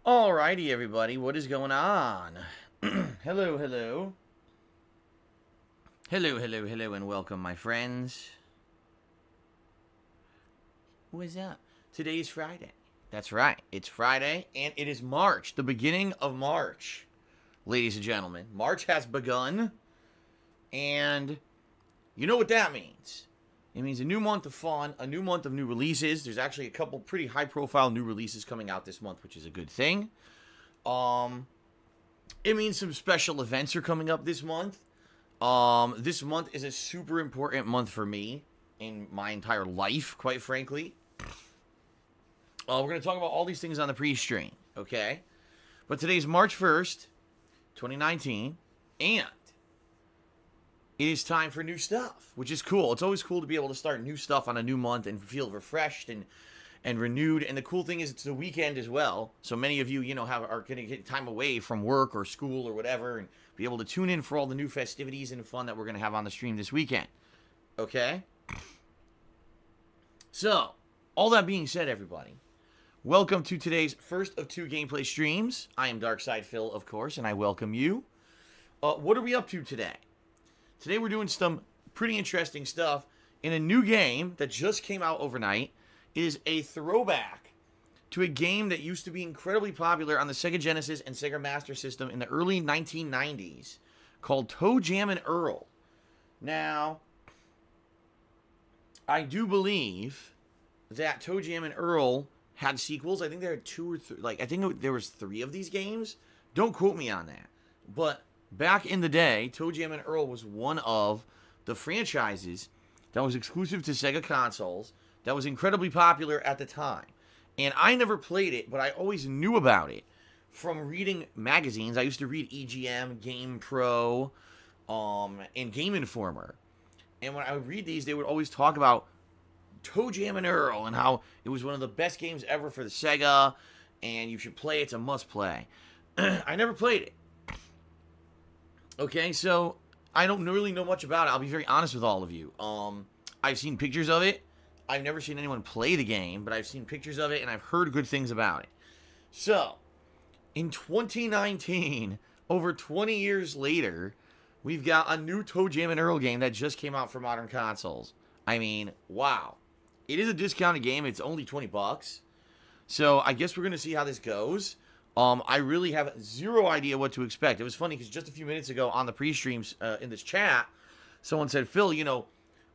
Alrighty, everybody, what is going on? Hello, hello. Hello, and welcome, my friends. What's up? Today is Friday. That's right, it's Friday, and it is March, the beginning of March. Ladies and gentlemen, March has begun, and you know what that means. It means a new month of fun, a new month of new releases. There's actually a couple pretty high-profile new releases coming out this month, which is a good thing. It means some special events are coming up this month. This month is a super important month for me in my entire life, quite frankly. We're going to talk about all these things on the pre-stream, okay? But today's March 1st, 2019, and it is time for new stuff, which is cool. It's always cool to be able to start new stuff on a new month and feel refreshed and renewed. And the cool thing is it's the weekend as well. So many of you, are going to get time away from work or school or whatever and be able to tune in for all the new festivities and fun that we're going to have on the stream this weekend. Okay? So, all that being said, everybody, welcome to today's first of two gameplay streams. I am Darkside Phil, of course, and I welcome you. What are we up to today? Today we're doing some pretty interesting stuff in a new game that just came out overnight. It is a throwback to a game that used to be incredibly popular on the Sega Genesis and Sega Master System in the early 1990s called ToeJam and Earl. Now, I do believe that ToeJam and Earl had sequels. I think there are two or three. I think there was 3 of these games. Don't quote me on that. But back in the day, ToeJam and Earl was one of the franchises that was exclusive to Sega consoles, that was incredibly popular at the time. And I never played it, but I always knew about it from reading magazines. I used to read EGM, Game Pro, and Game Informer. And when I would read these, they would always talk about ToeJam and Earl and how it was one of the best games ever for the Sega, and you should play it. It's a must-play. I never played it. Okay, so I don't really know much about it. I'll be very honest with all of you. I've seen pictures of it. I've never seen anyone play the game, but I've seen pictures of it, and I've heard good things about it. So, in 2019, over 20 years later, we've got a new ToeJam and Earl game that just came out for modern consoles. I mean, wow. It is a discounted game. It's only $20. So, I guess we're going to see how this goes. I really have zero idea what to expect. It was funny because just a few minutes ago on the pre-streams in this chat, someone said, Phil,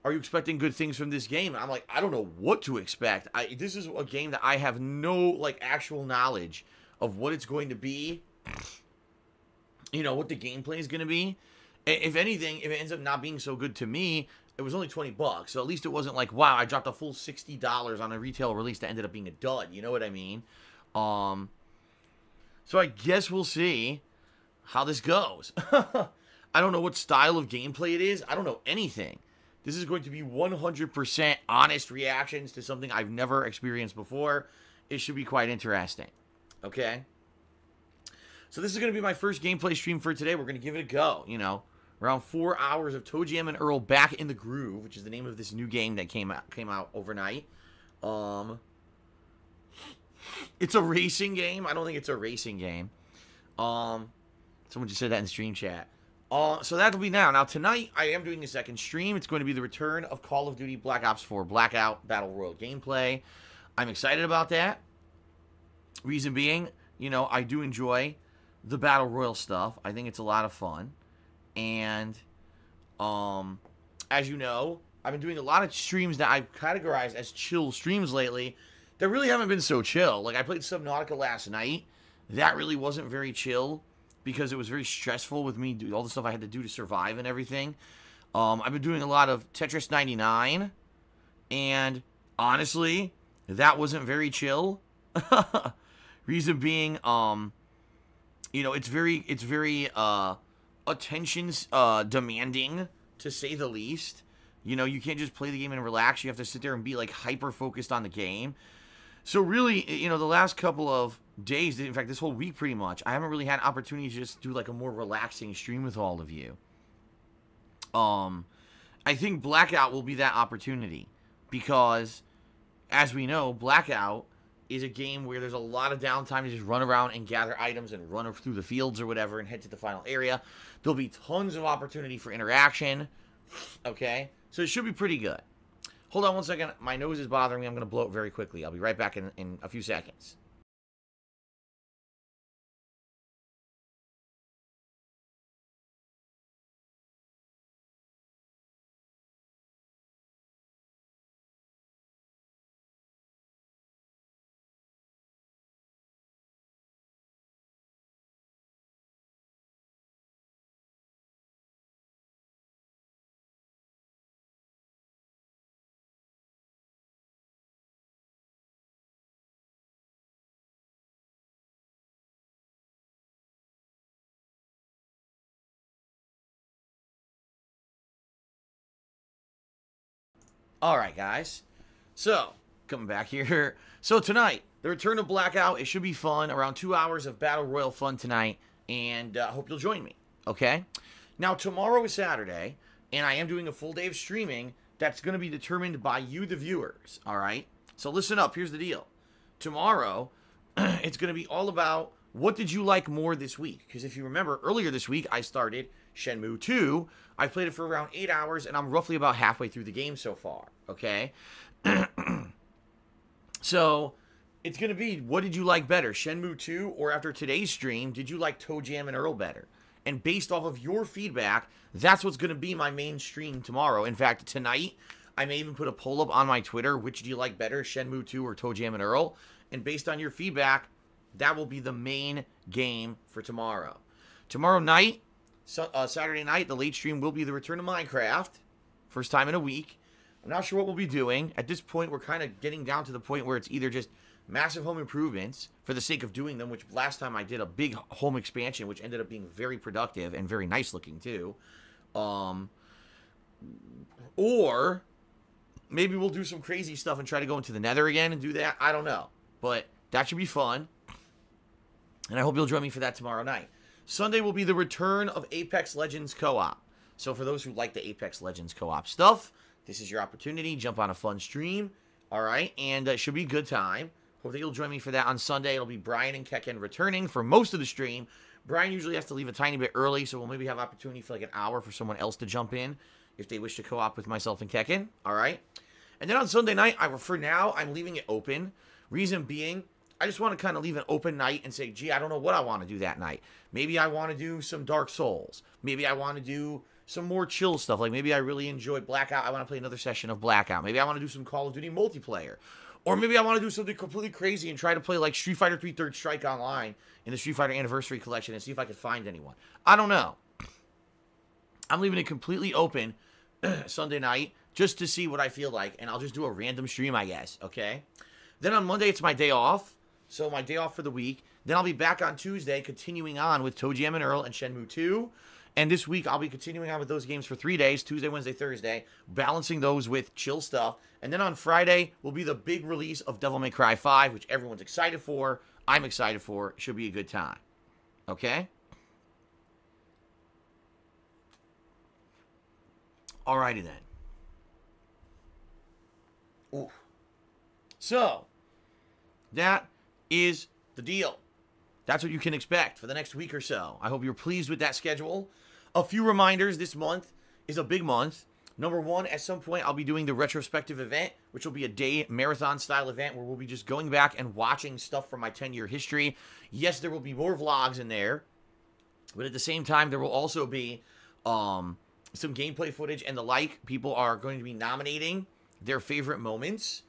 are you expecting good things from this game? And I'm like, I don't know what to expect. This is a game that I have no, actual knowledge of what it's going to be. What the gameplay is going to be. If anything, if it ends up not being so good to me, it was only $20. So at least it wasn't like, wow, I dropped a full $60 on a retail release that ended up being a dud. You know what I mean? So I guess we'll see how this goes. I don't know what style of gameplay it is. I don't know anything. This is going to be 100% honest reactions to something I've never experienced before. It should be quite interesting. Okay? So this is going to be my first gameplay stream for today. We're going to give it a go. Around 4 hours of ToeJam and Earl Back in the Groove, which is the name of this new game that came out overnight. It's a racing game. I don't think it's a racing game. Someone just said that in stream chat. So that'll be now. Now, tonight, I am doing a second stream. It's going to be the return of Call of Duty Black Ops 4 Blackout Battle Royale gameplay. I'm excited about that. Reason being, I do enjoy the Battle Royale stuff. I think it's a lot of fun. And, as you know, I've been doing a lot of streams that I've categorized as chill streams lately that really haven't been so chill. I played Subnautica last night. That really wasn't very chill, because it was very stressful with me, all the stuff I had to do to survive and everything. I've been doing a lot of Tetris 99, and honestly, that wasn't very chill. Reason being, it's very attention demanding, to say the least. You can't just play the game and relax. You have to sit there and be hyper focused on the game. So really, the last couple of days, in fact, this whole week pretty much, I haven't really had an opportunity to just do a more relaxing stream with all of you. I think Blackout will be that opportunity, because, as we know, Blackout is a game where there's a lot of downtime to just run around and gather items and run through the fields or whatever and head to the final area. There'll be tons of opportunity for interaction, okay? So it should be pretty good. Hold on one second. My nose is bothering me. I'm going to blow it very quickly. I'll be right back in a few seconds. All right, guys. So, coming back here. So, tonight, the Return of Blackout. It should be fun. Around 2 hours of Battle Royale fun tonight. And I hope you'll join me. Okay? Now, tomorrow is Saturday. And I am doing a full day of streaming. That's going to be determined by you, the viewers. All right? So, listen up. Here's the deal. Tomorrow, it's going to be all about what did you like more this week. Because if you remember, earlier this week, I started Shenmue 2. I've played it for around 8 hours, and I'm roughly about halfway through the game so far, okay? So, it's going to be, what did you like better, Shenmue 2, or after today's stream, did you like ToeJam and Earl better? And based off of your feedback, that's what's going to be my main stream tomorrow. In fact, tonight, I may even put a poll up on my Twitter, which do you like better, Shenmue 2 or ToeJam and Earl? And based on your feedback, that will be the main game for tomorrow. Tomorrow night, Saturday night, the late stream will be the Return of Minecraft. First time in a week. I'm not sure what we'll be doing. At this point, we're kind of getting down to the point where it's either just massive home improvements for the sake of doing them, which last time I did a big home expansion, which ended up being very productive and very nice looking too. Or maybe we'll do some crazy stuff and try to go into the Nether again and do that. I don't know. But that should be fun. And I hope you'll join me for that tomorrow night. Sunday will be the return of Apex Legends Co-op. So for those who like the Apex Legends Co-op stuff, this is your opportunity. Jump on a fun stream. All right. And it should be a good time. Hope that you'll join me for that on Sunday. It'll be Brian and Kekken returning for most of the stream. Brian usually has to leave a tiny bit early, so we'll maybe have opportunity for like an hour for someone else to jump in if they wish to co-op with myself and Kekken. All right. And then on Sunday night, for now, I'm leaving it open. Reason being, I just want to kind of leave an open night and say, gee, I don't know what I want to do that night. Maybe I want to do some Dark Souls. Maybe I want to do some more chill stuff. Like maybe I really enjoy Blackout. I want to play another session of Blackout. Maybe I want to do some Call of Duty multiplayer. Or maybe I want to do something completely crazy and try to play like Street Fighter 3 Third Strike online in the Street Fighter Anniversary Collection and see if I can find anyone. I don't know. I'm leaving it completely open Sunday night just to see what I feel like. And I'll just do a random stream, I guess. Okay? Then on Monday, it's my day off. So my day off for the week. Then I'll be back on Tuesday, continuing on with ToeJam and Earl and Shenmue 2. And this week, I'll be continuing on with those games for 3 days, Tuesday, Wednesday, Thursday, balancing those with chill stuff. And then on Friday will be the big release of Devil May Cry 5, which everyone's excited for. I'm excited for. It should be a good time. Okay? Alrighty then. Ooh. So, that is the deal. That's what you can expect for the next week or so. I hope you're pleased with that schedule. A few reminders. This month is a big month. Number one, at some point, I'll be doing the retrospective event, which will be a day marathon-style event where we'll be just going back and watching stuff from my 10-year history. Yes, there will be more vlogs in there, but at the same time, there will also be some gameplay footage and the like. People are going to be nominating their favorite moments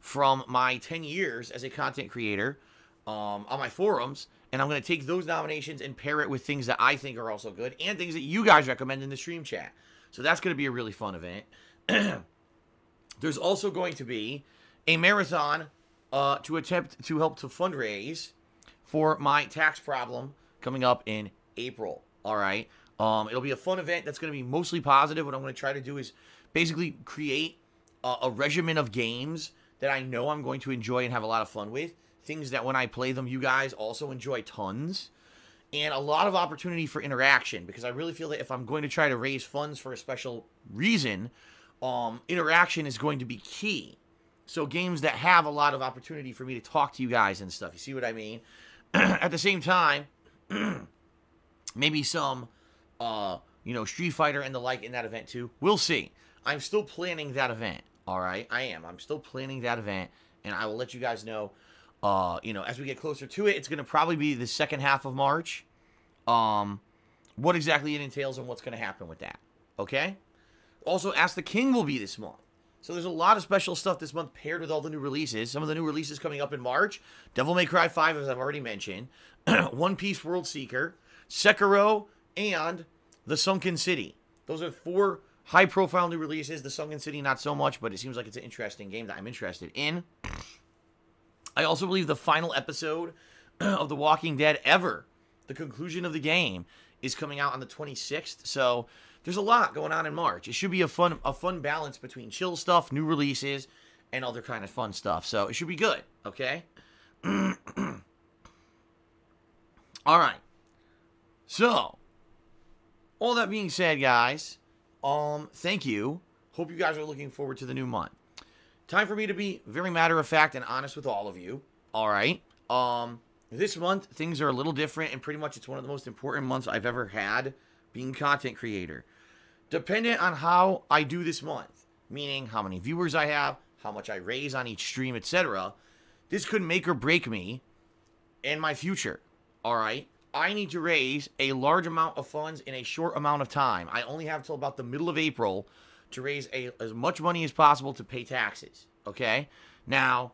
from my 10 years as a content creator on my forums, and I'm going to take those nominations and pair it with things that I think are also good and things that you guys recommend in the stream chat. So that's going to be a really fun event. There's also going to be a marathon to attempt to help to fundraise for my tax problem coming up in April. All right. It'll be a fun event that's going to be mostly positive. What I'm going to try to do is basically create a regimen of games that I know I'm going to enjoy and have a lot of fun with. Things that when I play them, you guys also enjoy tons. And a lot of opportunity for interaction, because I really feel that if I'm going to try to raise funds for a special reason, interaction is going to be key. So games that have a lot of opportunity for me to talk to you guys and stuff. You see what I mean? At the same time, maybe some, Street Fighter and the like in that event too. We'll see. I'm still planning that event. All right, I am. I'm still planning that event, and I will let you guys know. As we get closer to it, it's going to probably be the second half of March. What exactly it entails and what's going to happen with that. Okay. Also, Ask the King will be this month. So there's a lot of special stuff this month paired with all the new releases. Some of the new releases coming up in March. Devil May Cry 5, as I've already mentioned. One Piece World Seeker. Sekiro. And The Sunken City. Those are 4 high-profile new releases. The Sunken City, not so much, but it seems like it's an interesting game that I'm interested in. I also believe the final episode of The Walking Dead ever, the conclusion of the game, is coming out on the 26th. So there's a lot going on in March. It should be a fun balance between chill stuff, new releases, and other kind of fun stuff. So it should be good, okay? All right. So, all that being said, guys, thank you. Hope you guys are looking forward to the new month. Time for me to be very matter-of-fact and honest with all of you. All right. This month, things are a little different, and pretty much it's one of the most important months I've ever had being a content creator. Dependent on how I do this month, meaning how many viewers I have, how much I raise on each stream, etc., this could make or break me and my future. All right. I need to raise a large amount of funds in a short amount of time. I only have till about the middle of April to raise as much money as possible to pay taxes. Okay? Now,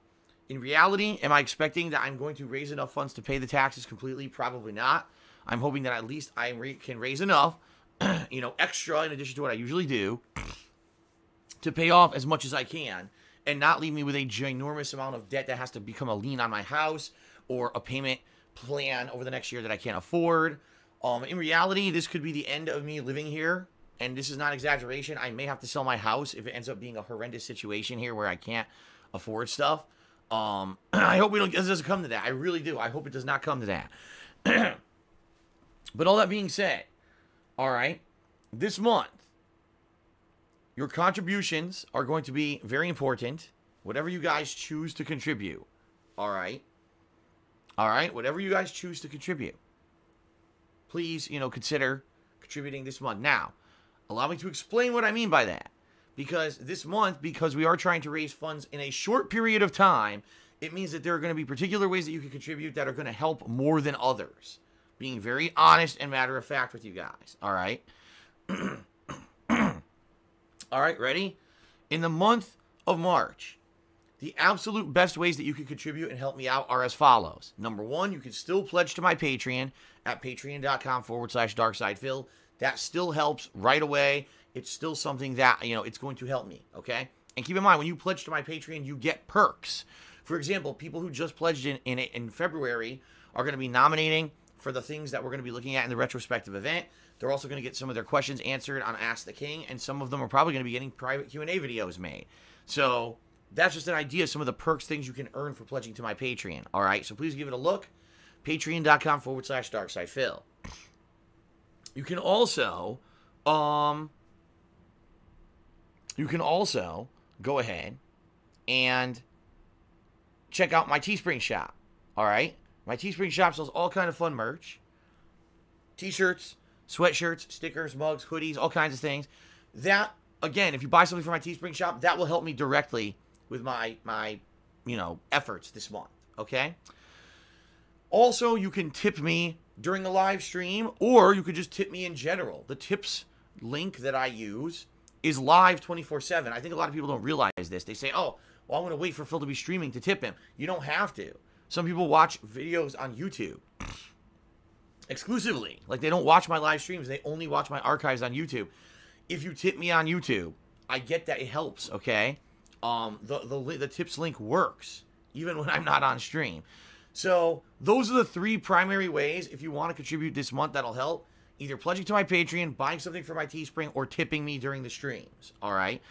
in reality, am I expecting that I'm going to raise enough funds to pay the taxes completely? Probably not. I'm hoping that at least I can raise enough, extra in addition to what I usually do, to pay off as much as I can and not leave me with a ginormous amount of debt that has to become a lien on my house or a payment plan over the next year that I can't afford. In reality, this could be the end of me living here, and this is not exaggeration. I may have to sell my house if it ends up being a horrendous situation here where I can't afford stuff. I hope it doesn't come to that. I really do. I hope it does not come to that. But all that being said, all right, this month, your contributions are going to be very important. Whatever you guys choose to contribute, all right? All right, whatever you guys choose to contribute, please, consider contributing this month. Now, allow me to explain what I mean by that. Because this month, because we are trying to raise funds in a short period of time, it means that there are going to be particular ways that you can contribute that are going to help more than others. Being very honest and matter-of-fact with you guys, all right? All right, ready? In the month of March, the absolute best ways that you can contribute and help me out are as follows. Number 1, you can still pledge to my Patreon at patreon.com/darksidefil. That still helps right away. It's still something that, it's going to help me, okay? And keep in mind, when you pledge to my Patreon, you get perks. For example, people who just pledged in February are going to be nominating for the things that we're going to be looking at in the retrospective event. They're also going to get some of their questions answered on Ask the King, and some of them are probably going to be getting private Q&A videos made. So that's just an idea of some of the perks, things you can earn for pledging to my Patreon. All right, so please give it a look. Patreon.com/darksidefil. You can also, go ahead and check out my Teespring shop. All right, my Teespring shop sells all kind of fun merch, t-shirts, sweatshirts, stickers, mugs, hoodies, all kinds of things. That, again, if you buy something from my Teespring shop, that will help me directly with my efforts this month, okay? Also, you can tip me during the live stream, or you could just tip me in general. The tips link that I use is live 24/7. I think a lot of people don't realize this. They say, oh, well, I'm going to wait for Phil to be streaming to tip him. You don't have to. Some people watch videos on YouTube exclusively. Like, they don't watch my live streams. They only watch my archives on YouTube. If you tip me on YouTube, I get that it helps, okay? The tips link works, even when I'm not on stream. So those are the 3 primary ways, if you want to contribute this month, that'll help. Either pledging to my Patreon, buying something for my Teespring, or tipping me during the streams, all right?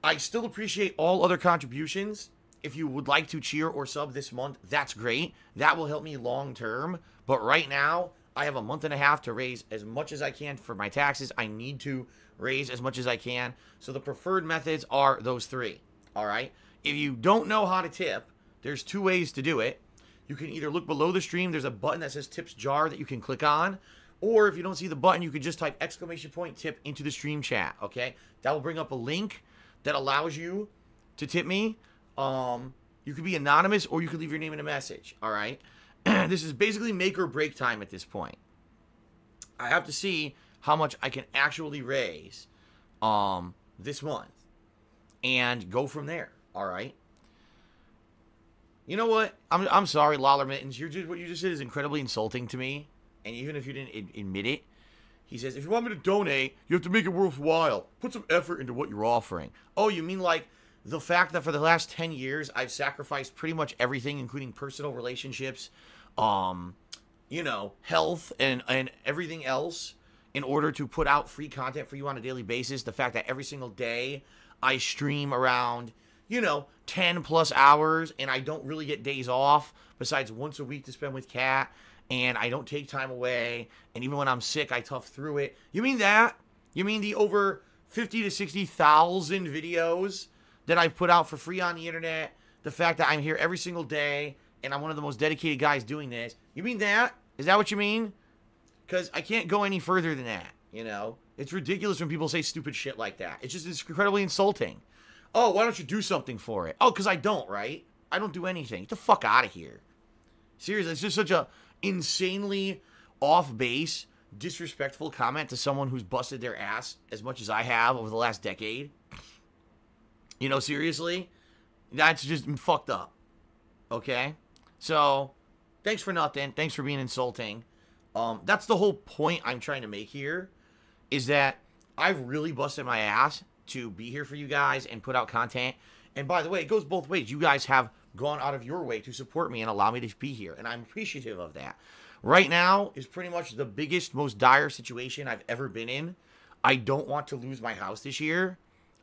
I still appreciate all other contributions. If you would like to cheer or sub this month, that's great. That will help me long term. But right now, I have a month and a half to raise as much as I can for my taxes. I need to raise as much as I can. So the preferred methods are those 3, all right? If you don't know how to tip, there's 2 ways to do it. You can either look below the stream. There's a button that says tips jar that you can click on. Or if you don't see the button, you can just type !tip into the stream chat, okay? That will bring up a link that allows you to tip me. You could be anonymous or you could leave your name in a message, all right? This is basically make or break time at this point. I have to see how much I can actually raise this month and go from there, all right? You know what? I'm sorry, Lawler Mittens. What you just did is incredibly insulting to me. And even if you didn't admit it, he says, if you want me to donate, you have to make it worthwhile. Put some effort into what you're offering. Oh, you mean like the fact that for the last 10 years, I've sacrificed pretty much everything, including personal relationships, you know, health, and everything else in order to put out free content for you on a daily basis. The fact that every single day I stream around, you know, 10 plus hours, and I don't really get days off besides once a week to spend with Kat. And I don't take time away. And even when I'm sick, I tough through it. You mean that? You mean the over 50 to 60,000 videos that I've put out for free on the internet? The fact that I'm here every single day and I'm one of the most dedicated guys doing this. You mean that? Is that what you mean? Because I can't go any further than that, you know? It's ridiculous when people say stupid shit like that. It's just it's incredibly insulting. Oh, why don't you do something for it? Oh, because I don't, right? I don't do anything. Get the fuck out of here. Seriously, it's just such a insanely off base, disrespectful comment to someone who's busted their ass as much as I have over the last decade. You know, seriously, that's just fucked up. Okay, so thanks for nothing. Thanks for being insulting. That's the whole point I'm trying to make here, is that I've really busted my ass to be here for you guys and put out content. And by the way, it goes both ways. You guys have gone out of your way to support me and allow me to be here, and I'm appreciative of that. Right now is pretty much the biggest, most dire situation I've ever been in. I don't want to lose my house this year.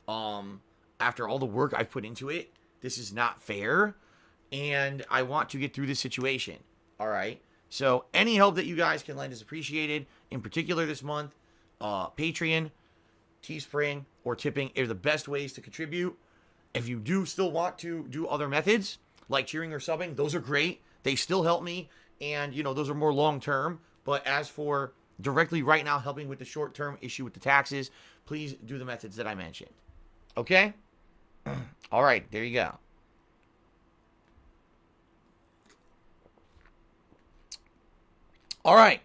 After all the work I've put into it, this is not fair, and I want to get through this situation. All right? So any help that you guys can lend is appreciated. In particular this month, Patreon, Teespring, or tipping are the best ways to contribute. If you do still want to do other methods, like cheering or subbing, those are great. They still help me, and, you know, those are more long-term. But as for directly right now helping with the short-term issue with the taxes, please do the methods that I mentioned. Okay? All right, there you go. All right,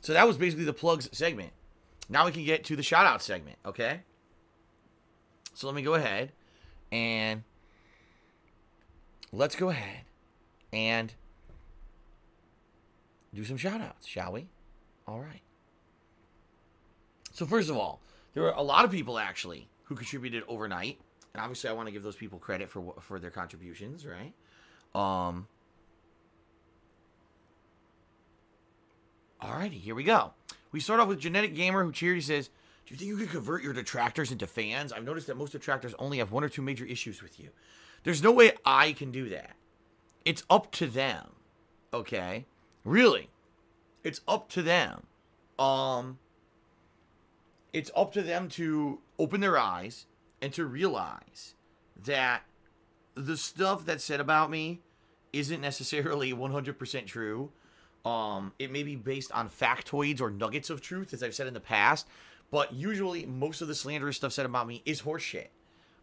so that was basically the plugs segment. Now we can get to the shout-out segment, okay? So let me go ahead. And let's go ahead and do some shout-outs, shall we? All right. So first of all, there were a lot of people, actually, who contributed overnight. And obviously, I want to give those people credit for their contributions, right? Alrighty, here we go. We start off with Genetic Gamer, who cheered. He says, do you think you could convert your detractors into fans? I've noticed that most detractors only have 1 or 2 major issues with you. There's no way I can do that. It's up to them. Okay? Really. It's up to them. It's up to them to open their eyes and to realize that the stuff that's said about me isn't necessarily 100% true. It may be based on factoids or nuggets of truth, as I've said in the past. But usually, most of the slanderous stuff said about me is horseshit.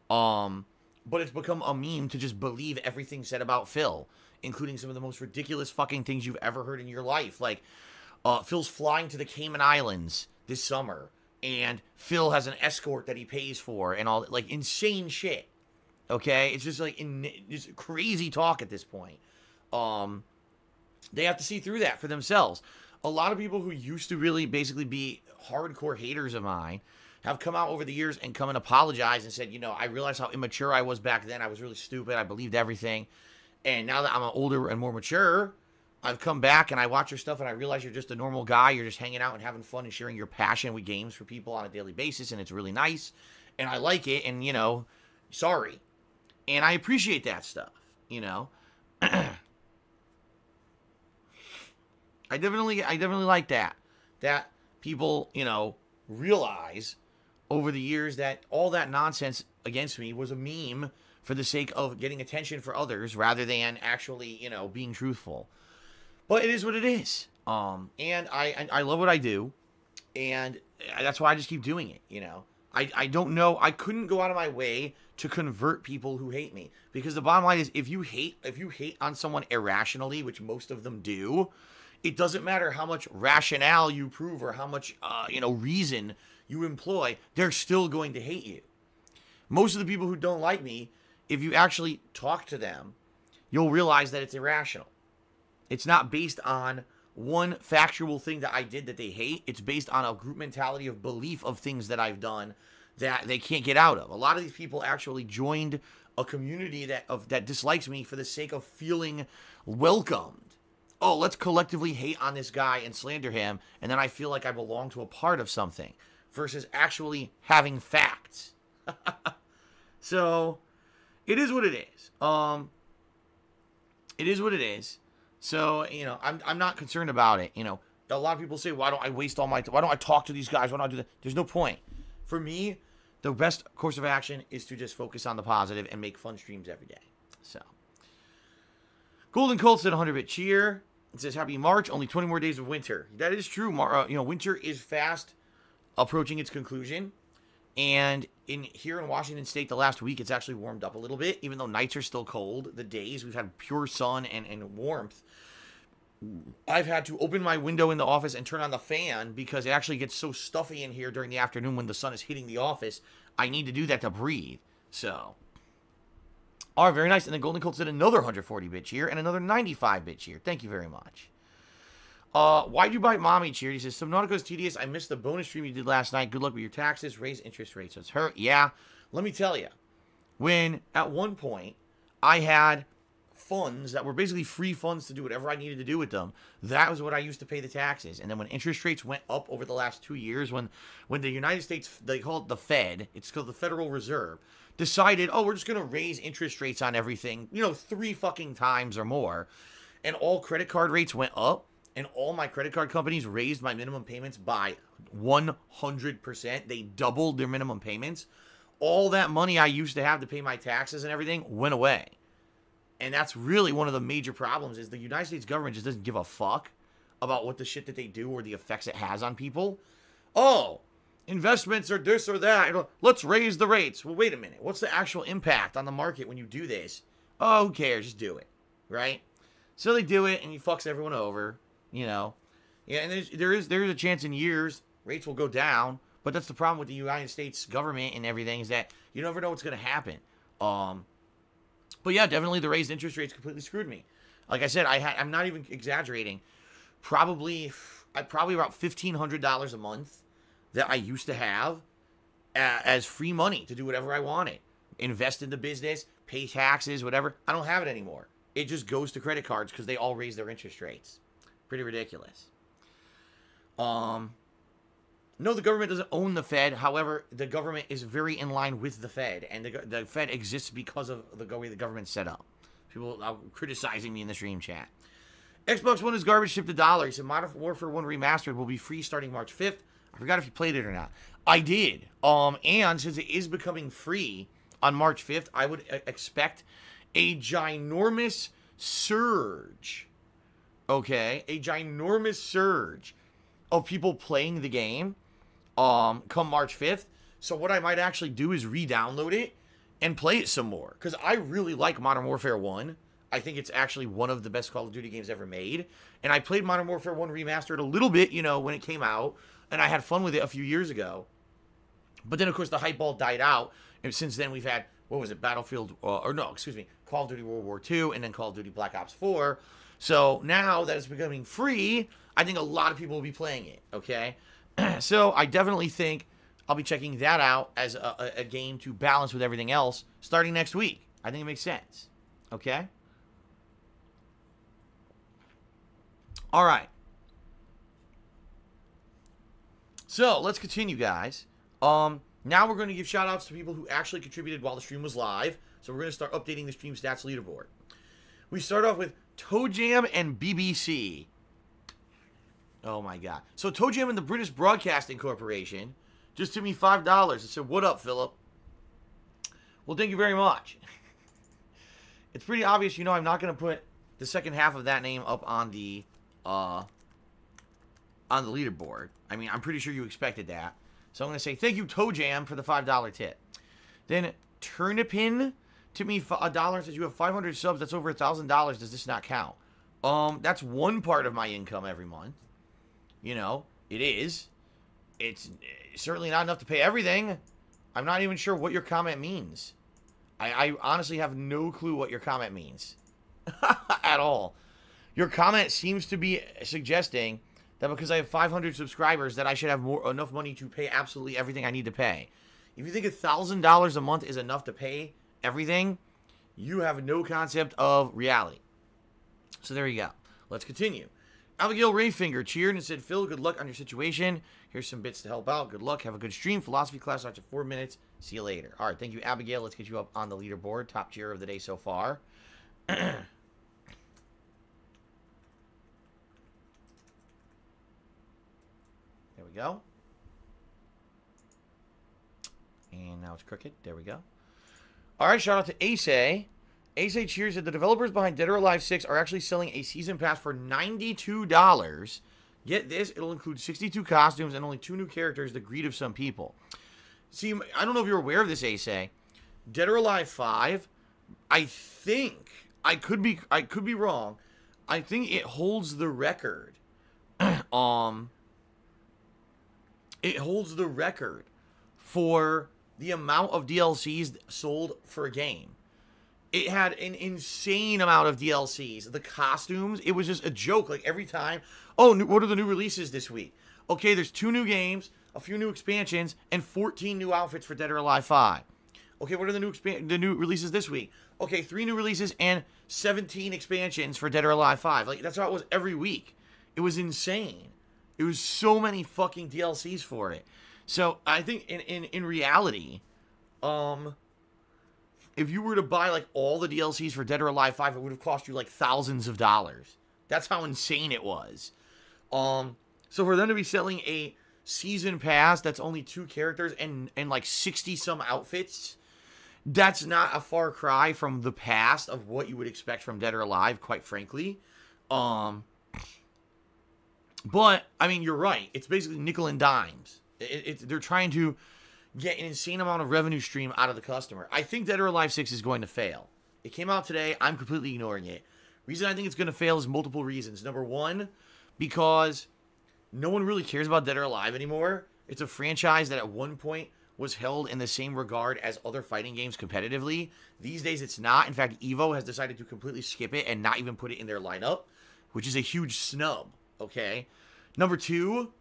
But it's become a meme to just believe everything said about Phil, including some of the most ridiculous fucking things you've ever heard in your life. Like, Phil's flying to the Cayman Islands this summer, and Phil has an escort that he pays for, and all, like, insane shit. Okay? It's just, like, just crazy talk at this point. They have to see through that for themselves. A lot of people who used to really basically be hardcore haters of mine have come out over the years and come and apologize and said, you know, I realized how immature I was back then. I was really stupid. I believed everything. And now that I'm older and more mature, I've come back and I watch your stuff and I realize you're just a normal guy. You're just hanging out and having fun and sharing your passion with games for people on a daily basis. And it's really nice. And I like it. And, you know, sorry. And I appreciate that stuff, you know. I definitely like that. That people, you know, realize over the years that all that nonsense against me was a meme for the sake of getting attention for others rather than actually, you know, being truthful. But it is what it is. And I love what I do, and that's why I just keep doing it, you know. I don't know. I couldn't go out of my way to convert people who hate me, because the bottom line is, if you hate on someone irrationally, which most of them do, it doesn't matter how much rationale you prove or how much reason you employ, they're still going to hate you. Most of the people who don't like me, if you actually talk to them, you'll realize that it's irrational. It's not based on one factual thing that I did that they hate. It's based on a group mentality of belief of things that I've done that they can't get out of. A lot of these people actually joined a community that dislikes me for the sake of feeling welcomed. Oh, let's collectively hate on this guy and slander him, and then I feel like I belong to a part of something, versus actually having facts. So, it is what it is. It is what it is. So, you know, I'm not concerned about it. You know, a lot of people say, why don't I waste all my time? Why don't I talk to these guys? Why don't I do that? There's no point. For me, the best course of action is to just focus on the positive and make fun streams every day. So, Golden Colt said 100-bit cheer. It says, happy March, only 20 more days of winter. That is true. Winter is fast approaching its conclusion. And here in Washington State, the last week, it's actually warmed up a little bit. Even though nights are still cold, the days, we've had pure sun and warmth. I've had to open my window in the office and turn on the fan because it actually gets so stuffy in here during the afternoon when the sun is hitting the office. I need to do that to breathe. So, all right, very nice. And then Golden Colt said another 140-bit cheer and another 95-bit cheer. Thank you very much. Why'd you buy Mommy cheer? He says, Subnautica's tedious. I missed the bonus stream you did last night. Good luck with your taxes. Raise interest rates. So it's hurt. Yeah. Let me tell you. When, at one point, I had funds that were basically free funds to do whatever I needed to do with them, that was what I used to pay the taxes. And then when interest rates went up over the last 2 years, when the United States, they call it the Fed, it's called the Federal Reserve, decided, oh, we're just going to raise interest rates on everything, 3 fucking times or more. And all credit card rates went up. And all my credit card companies raised my minimum payments by 100%. They doubled their minimum payments. All that money I used to have to pay my taxes and everything went away. And that's really one of the major problems, is the United States government just doesn't give a fuck about what the shit that they do or the effects it has on people. Oh, investments are this or that. Let's raise the rates. Well, wait a minute. What's the actual impact on the market when you do this? Oh, who cares? Just do it. Right? So they do it, and he fucks everyone over. Yeah, and there is a chance in years rates will go down, but that's the problem with the United States government and everything, is that you never know what's going to happen. But yeah, definitely the raised interest rates completely screwed me. Like I said, I'm not even exaggerating. Probably about $1,500 a month that I used to have as free money to do whatever I wanted, invest in the business, pay taxes, whatever. I don't have it anymore. It just goes to credit cards because they all raise their interest rates. Pretty ridiculous. No, the government doesn't own the Fed. However, the government is very in line with the Fed, and the Fed exists because of the way the government's set up. People are criticizing me in the stream chat. Xbox One is garbage, shipped $1. He said Modern Warfare 1 Remastered will be free starting March 5th. I forgot if you played it or not. I did. And since it is becoming free on March 5th, I would expect a ginormous surge. Okay, a ginormous surge of people playing the game come March 5th. So what I might actually do is re-download it and play it some more, because I really like Modern Warfare 1. I think it's actually one of the best Call of Duty games ever made. And I played Modern Warfare 1 Remastered a little bit, when it came out, and I had fun with it a few years ago. But then, of course, the hype ball died out, and since then we've had, Call of Duty World War II, and then Call of Duty Black Ops 4. So now that it's becoming free, I think a lot of people will be playing it, okay? So I definitely think I'll be checking that out as a game to balance with everything else starting next week. I think it makes sense, okay? All right. So let's continue, guys. Now we're going to give shout-outs to people who actually contributed while the stream was live. So we're going to start updating the stream stats leaderboard. We start off with ToeJam and BBC. Oh my god. So ToeJam and the British Broadcasting Corporation just took me $5. I said, what up, Philip? Well, thank you very much. it's pretty obvious, you know, I'm not going to put the second half of that name up on the leaderboard. I mean, I'm pretty sure you expected that. So I'm going to say thank you, ToeJam, for the $5 tip. Then Turnipin to me $1 says you have 500 subs. That's over $1,000. Does this not count? That's one part of my income every month. You know, it is. It's certainly not enough to pay everything. I'm not even sure what your comment means. I honestly have no clue what your comment means. At all. Your comment seems to be suggesting that because I have 500 subscribers that I should have enough money to pay absolutely everything I need to pay. If you think $1,000 a month is enough to pay everything, you have no concept of reality. So there you go. Let's continue. Abigail Rayfinger cheered and said, Phil, good luck on your situation. Here's some bits to help out. Good luck. Have a good stream. Philosophy class starts in 4 minutes. See you later. All right. Thank you, Abigail. Let's get you up on the leaderboard. Top cheer of the day so far. There we go. And now it's crooked. There we go. All right. Shout out to Ace. Ace cheers that the developers behind Dead or Alive 6 are actually selling a season pass for $92. Get this, it'll include 62 costumes and only 2 new characters, the greed of some people. See, I don't know if you're aware of this, Ace. Dead or Alive 5, I think, I could be wrong. I think it holds the record. It holds the record for the amount of DLCs sold for a game. It had an insane amount of DLCs. The costumes, it was just a joke. Like, every time, oh, what are the new releases this week? Okay, there's 2 new games, a few new expansions, and 14 new outfits for Dead or Alive 5. Okay, what are the new releases this week? Okay, 3 new releases and 17 expansions for Dead or Alive 5. Like, that's how it was every week. It was insane. It was so many fucking DLCs for it. So, I think in reality, if you were to buy, like, all the DLCs for Dead or Alive 5, it would have cost you, like, thousands of dollars. That's how insane it was. So for them to be selling a season pass that's only 2 characters and like, 60-some outfits, that's not a far cry from the past of what you would expect from Dead or Alive, quite frankly. But, I mean, you're right. It's basically nickel and dimes. They're trying to get an insane amount of revenue stream out of the customer. I think Dead or Alive 6 is going to fail. It came out today. I'm completely ignoring it. Reason I think it's going to fail is multiple reasons. Number one, because no one really cares about Dead or Alive anymore. It's a franchise that at one point was held in the same regard as other fighting games competitively. These days it's not. In fact, EVO has decided to completely skip it and not even put it in their lineup, which is a huge snub, okay? Number two,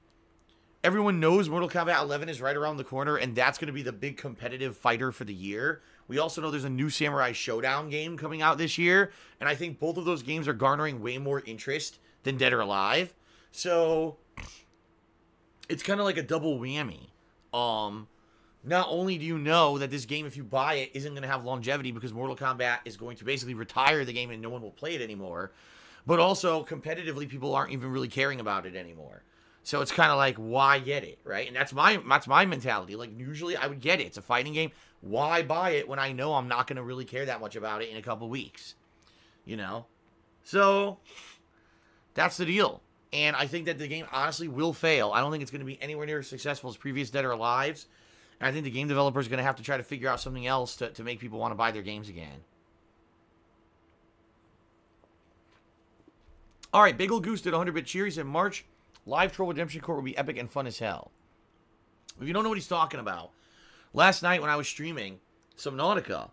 everyone knows Mortal Kombat 11 is right around the corner, and that's going to be the big competitive fighter for the year. We also know there's a new Samurai Showdown game coming out this year, and I think both of those games are garnering way more interest than Dead or Alive. So, it's kind of like a double whammy. Not only do you know that this game, if you buy it, isn't going to have longevity because Mortal Kombat is going to basically retire the game and no one will play it anymore, but also, competitively, people aren't even really caring about it anymore. So it's kind of like, why get it, right? And that's my mentality. Like, usually I would get it. It's a fighting game. Why buy it when I know I'm not going to really care that much about it in a couple weeks? You know? So, that's the deal. And I think that the game honestly will fail. I don't think it's going to be anywhere near as successful as previous Dead or Alives. And I think the game developers are going to have to try to figure out something else to make people want to buy their games again. All right, Bagel Goose did 100-bit cheer. He said, March, live Troll Redemption Court will be epic and fun as hell. If you don't know what he's talking about, last night when I was streaming Subnautica,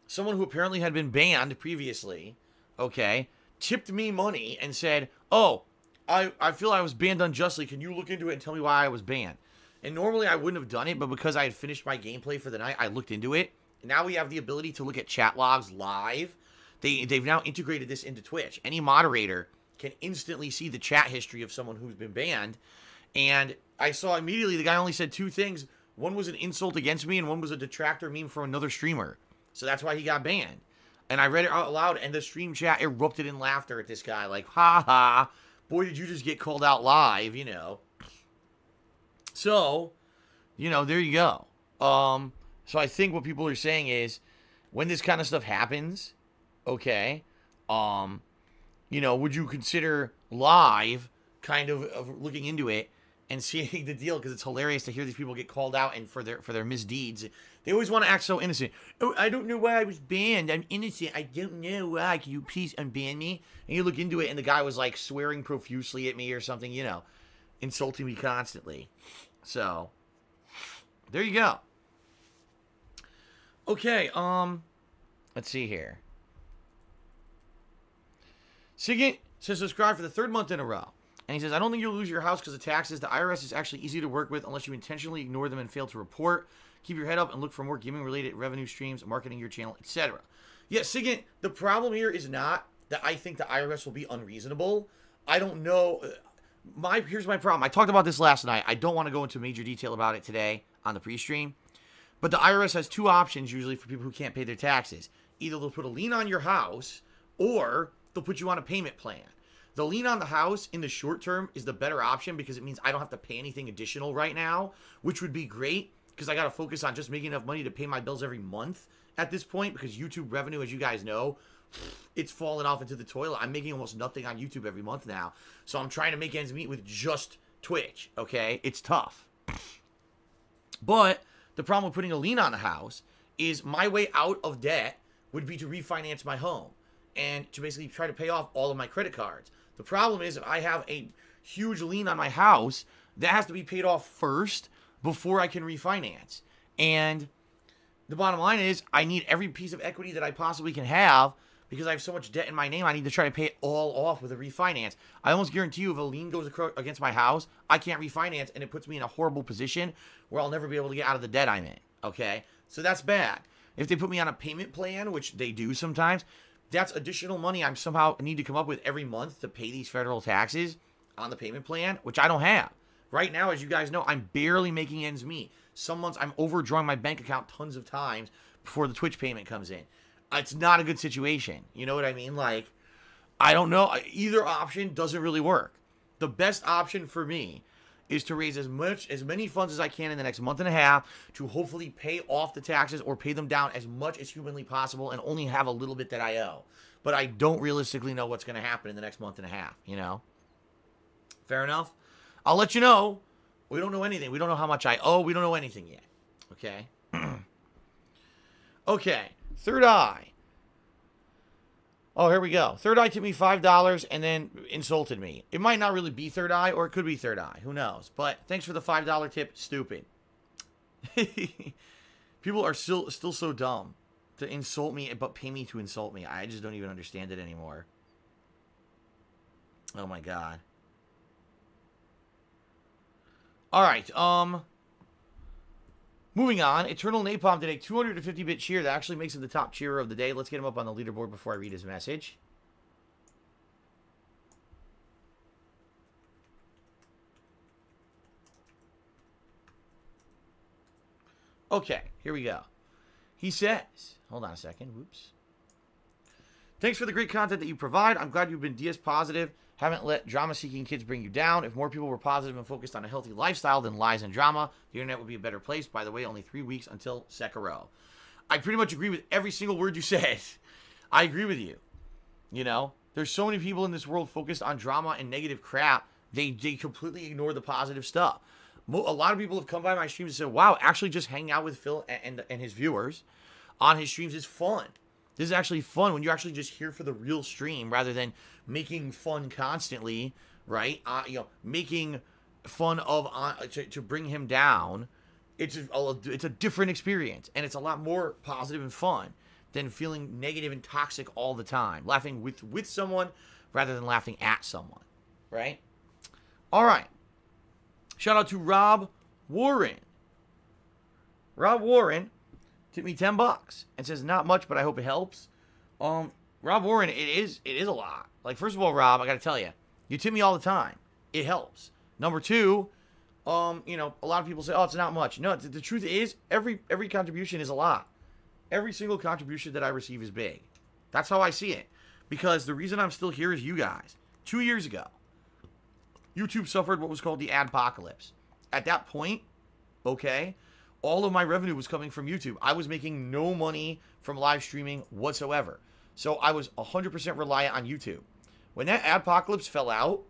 someone who apparently had been banned previously, okay, tipped me money and said, oh, I feel I was banned unjustly. Can you look into it and tell me why I was banned? And normally I wouldn't have done it, but because I had finished my gameplay for the night, I looked into it. Now we have the ability to look at chat logs live. They've now integrated this into Twitch. Any moderator can instantly see the chat history of someone who's been banned. And I saw immediately the guy only said 2 things. One was an insult against me, and one was a detractor meme from another streamer. So that's why he got banned. And I read it out loud, and the stream chat erupted in laughter at this guy. Like, ha ha, boy, did you just get called out live, you know. So, you know, there you go. So I think what people are saying is, when this kind of stuff happens, Okay. Would you consider live kind of looking into it and seeing the deal? Because it's hilarious to hear these people get called out and for their misdeeds. They always want to act so innocent. Oh, I don't know why I was banned. I'm innocent. I don't know why. Can you please unban me? And you look into it, and the guy was like swearing profusely at me or something, insulting me constantly. So, there you go. Okay, let's see here. Sigint says subscribe for the 3rd month in a row. And he says, I don't think you'll lose your house because of taxes. The IRS is actually easy to work with unless you intentionally ignore them and fail to report. Keep your head up and look for more gaming-related revenue streams, marketing your channel, etc. Yeah, Sigint, the problem here is not that I think the IRS will be unreasonable. I don't know. Here's my problem. I talked about this last night. I don't want to go into major detail about it today on the pre-stream. But the IRS has 2 options usually for people who can't pay their taxes. Either they'll put a lien on your house or they'll put you on a payment plan. The lien on the house in the short term is the better option because it means I don't have to pay anything additional right now, which would be great because I got to focus on just making enough money to pay my bills every month at this point because YouTube revenue, as you guys know, it's fallen off into the toilet. I'm making almost nothing on YouTube every month now. So I'm trying to make ends meet with just Twitch, okay? It's tough. But the problem with putting a lien on the house is my way out of debt would be to refinance my home and to basically try to pay off all of my credit cards. The problem is if I have a huge lien on my house, that has to be paid off first before I can refinance. And the bottom line is I need every piece of equity that I possibly can have because I have so much debt in my name. I need to try to pay it all off with a refinance. I almost guarantee you if a lien goes against my house, I can't refinance and it puts me in a horrible position where I'll never be able to get out of the debt I'm in. Okay? So that's bad. If they put me on a payment plan, which they do sometimes, that's additional money I somehow need to come up with every month to pay these federal taxes on the payment plan, which I don't have. Right now, as you guys know, I'm barely making ends meet. Some months I'm overdrawing my bank account tons of times before the Twitch payment comes in. It's not a good situation. You know what I mean? Like, I don't know. Either option doesn't really work. The best option for me is to raise as many funds as I can in the next month and a half to hopefully pay off the taxes or pay them down as much as humanly possible and only have a little bit that I owe. But I don't realistically know what's going to happen in the next month and a half, Fair enough? I'll let you know. We don't know anything. We don't know how much I owe. We don't know anything yet. Okay? Okay. Third Eye. Oh, here we go. Third Eye tipped me $5 and then insulted me. It might not really be Third Eye, or it could be Third Eye. Who knows? But thanks for the $5 tip. Stupid. People are still so dumb to insult me, but pay me to insult me. I just don't even understand it anymore. Oh my god. Alright, moving on. EternalNapalm did a 250-bit cheer that actually makes him the top cheerer of the day. Let's get him up on the leaderboard before I read his message. Okay, here we go. He says, hold on a second, whoops. Thanks for the great content that you provide. I'm glad you've been DS positive. Haven't let drama-seeking kids bring you down. If more people were positive and focused on a healthy lifestyle than lies and drama, the internet would be a better place. By the way, only 3 weeks until Sekiro. I pretty much agree with every single word you said. I agree with you. There's so many people in this world focused on drama and negative crap. They completely ignore the positive stuff. A lot of people have come by my streams and said, wow, actually just hanging out with Phil and his viewers on his streams is fun. This is actually fun when you're actually just here for the real stream rather than making fun constantly, right? Making fun of to bring him down. It's a different experience, and it's a lot more positive and fun than feeling negative and toxic all the time. Laughing with someone rather than laughing at someone, right? All right. Shout out to Rob Warren. Rob Warren tipped me $10 and says not much, but I hope it helps. Rob Warren, it is a lot. Like, first of all, Rob, I got to tell you, you tip me all the time. It helps. Number two, a lot of people say, oh, it's not much. No, the truth is, every contribution is a lot. Every single contribution that I receive is big. That's how I see it. Because the reason I'm still here is you guys. 2 years ago, YouTube suffered what was called the adpocalypse. At that point, okay, all of my revenue was coming from YouTube. I was making no money from live streaming whatsoever. So I was 100% reliant on YouTube. When that adpocalypse fell out,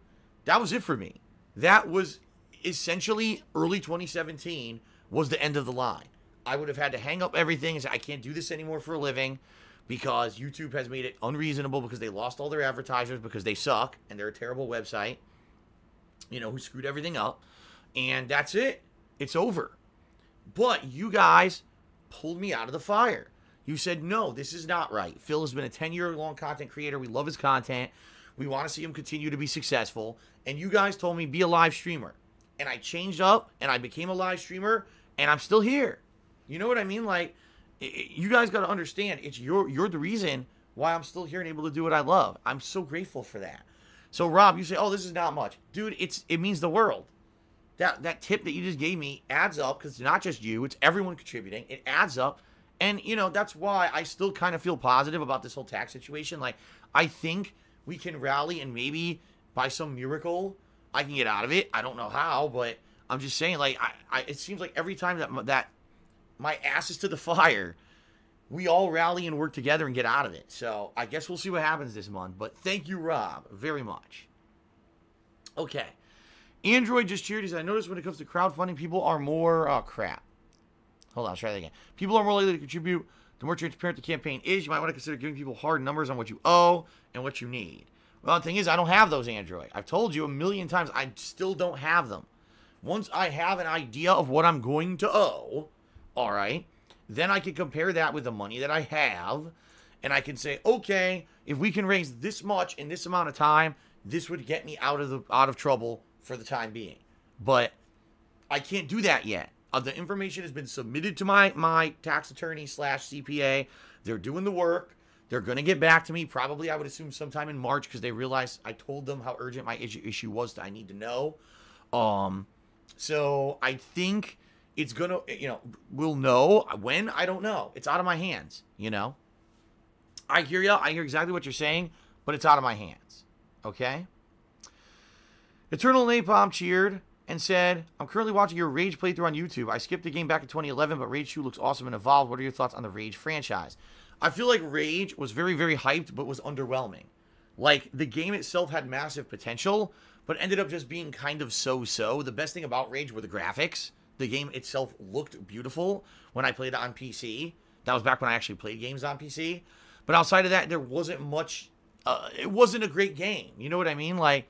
that was it for me. That was essentially early 2017 was the end of the line. I would have had to hang up everything and say, I can't do this anymore for a living because YouTube has made it unreasonable because they lost all their advertisers because they suck and they're a terrible website, you know, who screwed everything up. And that's it. It's over. But you guys pulled me out of the fire. You said, no, this is not right. Phil has been a 10-year-long content creator. We love his content. We want to see him continue to be successful. And you guys told me, be a live streamer. And I changed up, and I became a live streamer, and I'm still here. You know what I mean? Like, you guys got to understand, you're the reason why I'm still here and able to do what I love. I'm so grateful for that. So, Rob, you say, oh, this is not much. Dude, it means the world. That tip that you just gave me adds up, because it's not just you. It's everyone contributing. It adds up. And, you know, that's why I still kind of feel positive about this whole tax situation. Like, I think we can rally and maybe by some miracle I can get out of it. I don't know how, but I'm just saying, like, it seems like every time that my ass is to the fire, we all rally and work together and get out of it. So I guess we'll see what happens this month. But thank you, Rob, very much. Okay. Android just cheered. He said, I noticed when it comes to crowdfunding, people are more... Oh, crap. Hold on, let's try that again. People are more likely to contribute the more transparent the campaign is. You might want to consider giving people hard numbers on what you owe and what you need. Well, the thing is, I don't have those, Android. I've told you a million times, I still don't have them. Once I have an idea of what I'm going to owe, all right, then I can compare that with the money that I have, and I can say, okay, if we can raise this much in this amount of time, this would get me out of trouble for the time being. But I can't do that yet. The information has been submitted to my tax attorney / CPA. They're doing the work. They're going to get back to me. Probably, I would assume, sometime in March because they realized I told them how urgent my issue was that I need to know. So I think it's going to, you know, we'll know. When? I don't know. It's out of my hands, you know. I hear you. I hear exactly what you're saying, but it's out of my hands. Okay? EternalNapalm cheered and said, I'm currently watching your Rage playthrough on YouTube. I skipped the game back in 2011, but Rage 2 looks awesome and evolved. What are your thoughts on the Rage franchise? I feel like Rage was very, very hyped, but was underwhelming. Like, the game itself had massive potential, but ended up just being kind of so-so. The best thing about Rage were the graphics. The game itself looked beautiful when I played it on PC. That was back when I actually played games on PC. But outside of that, there wasn't much... it wasn't a great game. You know what I mean? Like,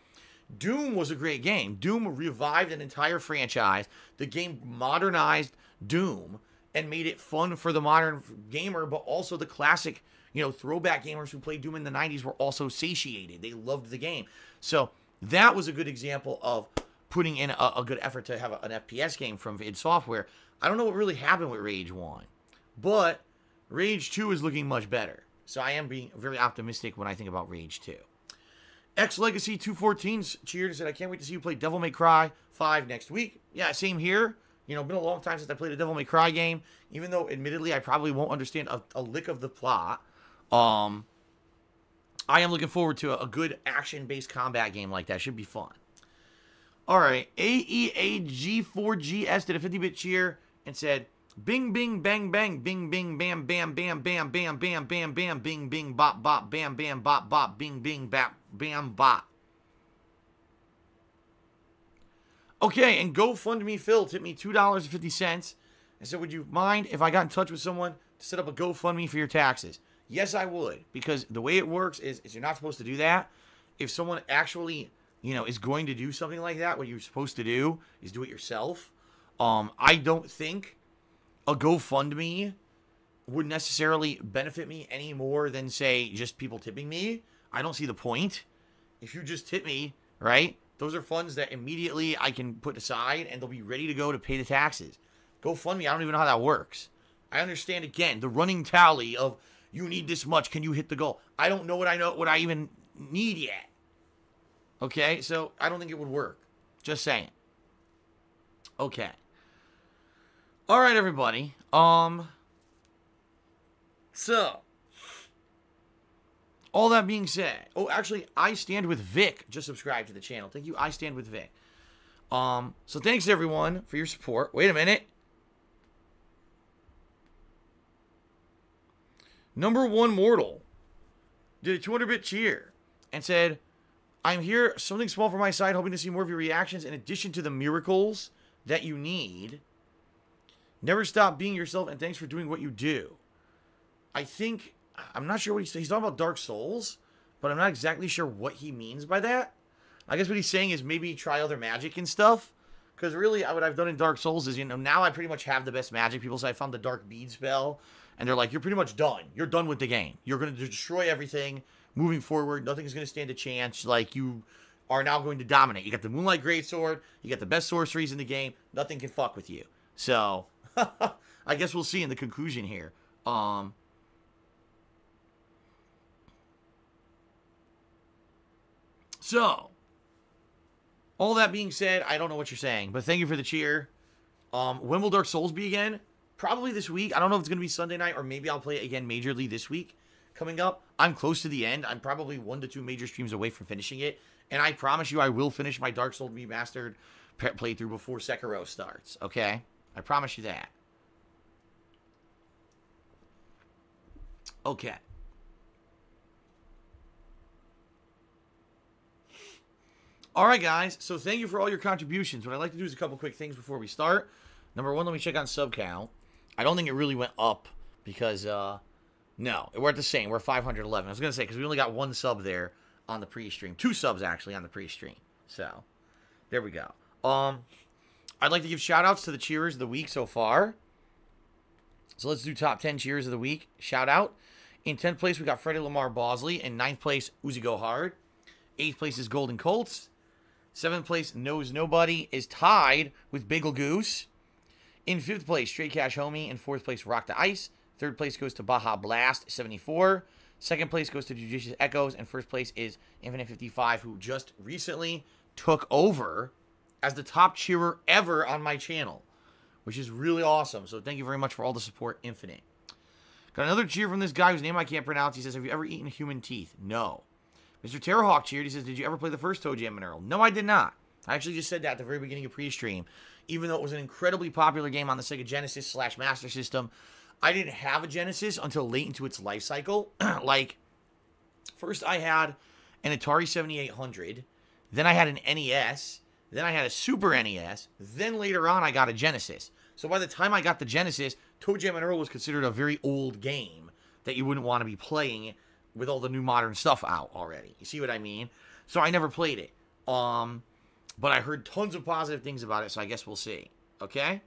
Doom was a great game. Doom revived an entire franchise. The game modernized Doom and made it fun for the modern gamer, but also the classic, you know, throwback gamers who played Doom in the 90s were also satiated. They loved the game. So that was a good example of putting in a good effort to have an FPS game from id Software. I don't know what really happened with Rage 1, but Rage 2 is looking much better. So I am being very optimistic when I think about Rage 2. X Legacy 214 cheered and said, I can't wait to see you play Devil May Cry 5 next week. Yeah, same here. You know, been a long time since I played a Devil May Cry game, even though, admittedly, I probably won't understand a lick of the plot. I am looking forward to a good action-based combat game like that. Should be fun. All right, AEAG4GS did a 50-bit cheer and said, bing, bing, bang, bang, bing, bing, bam, bam, bam, bam, bam, bam, bam, bam, bing, bing, bop, bop, bam, bam, bop, bop, bing, bing, bap, bam, bop. Okay, and GoFundMe Phil tipped me $2.50 and said, would you mind if I got in touch with someone to set up a GoFundMe for your taxes? Yes, I would, because the way it works is you're not supposed to do that. If someone actually, you know, is going to do something like that, what you're supposed to do is do it yourself. I don't think a GoFundMe would necessarily benefit me any more than, say, just people tipping me. I don't see the point. If you just tip me, right, those are funds that immediately I can put aside and they'll be ready to go to pay the taxes. GoFundMe, I don't even know how that works. I understand, again, the running tally of you need this much, can you hit the goal? I don't know what I even need yet. Okay, so I don't think it would work. Just saying. Okay. All right, everybody. So, all that being said, oh, actually, I Stand With Vic just subscribed to the channel. Thank you, I Stand With Vic. So thanks everyone for your support. Wait a minute. Number one mortal did a 200-bit cheer and said, I'm here, something small from my side, hoping to see more of your reactions in addition to the miracles that you need. Never stop being yourself, and thanks for doing what you do. I'm not sure what he's talking about Dark Souls, but I'm not exactly sure what he means by that. I guess what he's saying is maybe try other magic and stuff. Because really, what I've done in Dark Souls is, now I pretty much have the best magic. People say I found the Dark Bead spell, and they're like, you're pretty much done. You're done with the game. You're going to destroy everything moving forward. Nothing's going to stand a chance. Like, you are now going to dominate. You got the Moonlight Greatsword. You got the best sorceries in the game. Nothing can fuck with you. So, I guess we'll see in the conclusion here. So, all that being said, I don't know what you're saying, but thank you for the cheer. When will Dark Souls be again? Probably this week. I don't know if it's going to be Sunday night, or maybe I'll play it again majorly this week coming up. I'm close to the end. I'm probably 1 to 2 major streams away from finishing it, and I promise you I will finish my Dark Souls Remastered playthrough before Sekiro starts, okay? I promise you that. Okay. All right, guys. So thank you for all your contributions. What I'd like to do is a couple quick things before we start. Number one, let me check on sub count. I don't think it really went up because, no, we're at the same. We're 511. I was going to say, because we only got 1 sub there on the pre-stream. 2 subs, actually, on the pre-stream. So, there we go. I'd like to give shout-outs to the cheerers of the week so far. So let's do top 10 cheerers of the week. Shout-out. In 10th place, we got Freddie Lamar Bosley. In 9th place, Uzi Go Hard. 8th place is Golden Colts. 7th place, Knows Nobody, is tied with Bagel Goose. In 5th place, Straight Cash Homie. In 4th place, Rock the Ice. 3rd place goes to Baja Blast, 74. 2nd place goes to Judicious Echoes. And 1st place is Infinite 55, who just recently took over as the top cheerer ever on my channel, which is really awesome. So thank you very much for all the support, Infinite. Got another cheer from this guy whose name I can't pronounce. He says, have you ever eaten human teeth? No. Mr. Terrahawk cheered. He says, did you ever play the first ToeJam and Earl? No, I did not. I actually just said that at the very beginning of pre-stream. Even though it was an incredibly popular game on the Sega Genesis / Master System, I didn't have a Genesis until late into its life cycle. Like, first I had an Atari 7800. Then I had an NES. Then I had a Super NES. Then later on I got a Genesis. So by the time I got the Genesis, ToeJam and Earl was considered a very old game that you wouldn't want to be playing with all the new modern stuff out already. You see what I mean? So I never played it. But I heard tons of positive things about it, so I guess we'll see. Okay?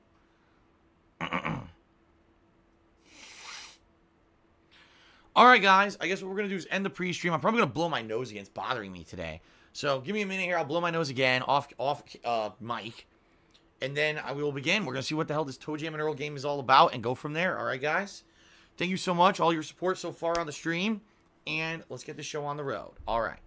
Alright, guys. I guess what we're going to do is end the pre-stream. I'm probably going to blow my nose again. It's bothering me today. So give me a minute here. I'll blow my nose again off mic. And then we will begin. We're going to see what the hell this ToeJam and Earl game is all about and go from there. Alright, guys? Thank you so much. All your support so far on the stream. And let's get the show on the road. All right.